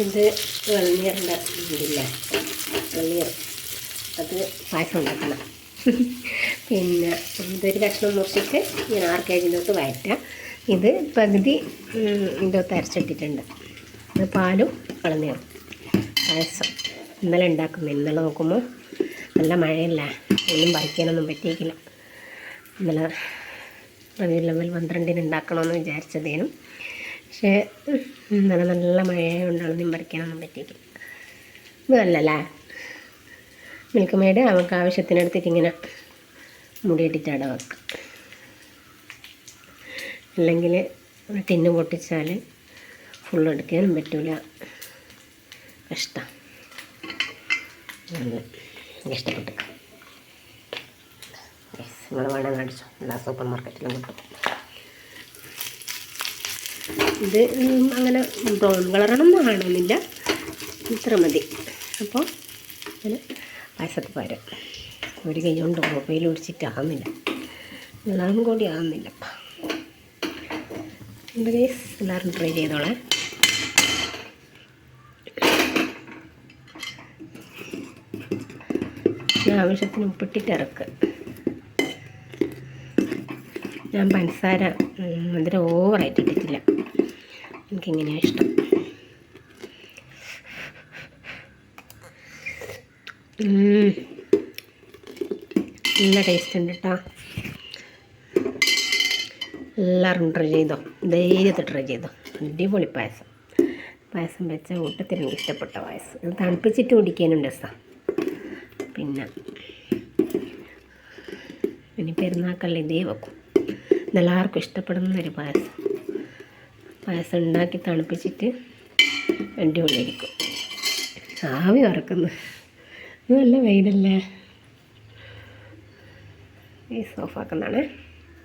ഇത് ഇളനീറിൻ്റെ ഇതില്ല, ഇളനീർ അത് പായസം ഉണ്ടാക്കണം. പിന്നെ ഇതൊരു കഷ്ണം മുറിച്ചിട്ട് ഇങ്ങനെ 6 kg വയറ്റാം. ഇത് പകുതി ഇതൊക്കെ അരച്ചിട്ടിട്ടുണ്ട്. ഇത് പാലും ഇളനീറും പായസം ഇന്നലെ ഉണ്ടാക്കുന്നത്. ഇന്നലെ നോക്കുമ്പോൾ നല്ല മഴയല്ല, ഒന്നും പറിക്കാനൊന്നും പറ്റിയിട്ടില്ല. ഇന്നലെ ലെവൽ 12 ഉണ്ടാക്കണമെന്ന് വിചാരിച്ചതേനും, പക്ഷേ ഇന്നലെ നല്ല മഴയായതുകൊണ്ട് ഒന്നും പറിക്കാനൊന്നും പറ്റിയിട്ടില്ല. ഇത് നല്ലല്ലേ, മിൽക്ക് മെയ്ഡ് അവർക്ക് ആവശ്യത്തിനെടുത്തിട്ട് ഇങ്ങനെ മുടിയിട്ടിട്ട് അട വെക്കുക. അല്ലെങ്കിൽ ടിന്ന് പൊട്ടിച്ചാൽ ഫുള്ള് എടുക്കാനും പറ്റില്ല, കഷ്ടം. നല്ല ഇഷ്ടപ്പെട്ടു. നിങ്ങൾ വേണമെന്ന് അടിച്ചോ, എല്ലാ സൂപ്പർ മാർക്കറ്റിലും കിട്ടും. ഇത് അങ്ങനെ ബ്രൗൺ കളറൊന്നും കാണുന്നില്ല, ഇത്ര മതി. അപ്പോൾ അതിന് പായസത്തിൽ പകരം ഒരു കൈ കൊണ്ട് മൊബൈൽ ഒടിച്ചിട്ടാകുന്നില്ല, എല്ലാം കൂടി ആകുന്നില്ല. എൻ്റെ കേസ് എല്ലാവരും ട്രൈ ചെയ്തോളെ. ആവശ്യത്തിന് ഉപ്പിട്ടിട്ട് ഇറക്കുക. ഞാൻ പഞ്ചസാര മധുരം ഓവറായിട്ട് ഇട്ടിട്ടില്ല, എനിക്കിങ്ങനെയാണ് ഇഷ്ടം. നല്ല ടേസ്റ്റ് ഉണ്ട് കേട്ടോ. എല്ലാവരും ട്രൈ ചെയ്തോ, ധൈര്യത്തിൽ ട്രൈ ചെയ്തോ. അടിപൊളി പായസം വെച്ച കൂട്ടത്തിൽ എനിക്ക് ഇഷ്ടപ്പെട്ട പായസം. ഇത് തണുപ്പിച്ചിട്ട് കുടിക്കാനും രസമാണ്. പിന്നെ ഇനി പെരുന്നാക്കല്ല ഇതേ വെക്കും. ഇതെല്ലാവർക്കും ഇഷ്ടപ്പെടുന്നൊരു പായസം ഉണ്ടാക്കി തണുപ്പിച്ചിട്ട് അടിപൊളിയായിരിക്കും. ആവി വറക്കുന്നു, നല്ല വെയിലല്ലേ. ഈ ഓഫാക്കുന്നതാണ്.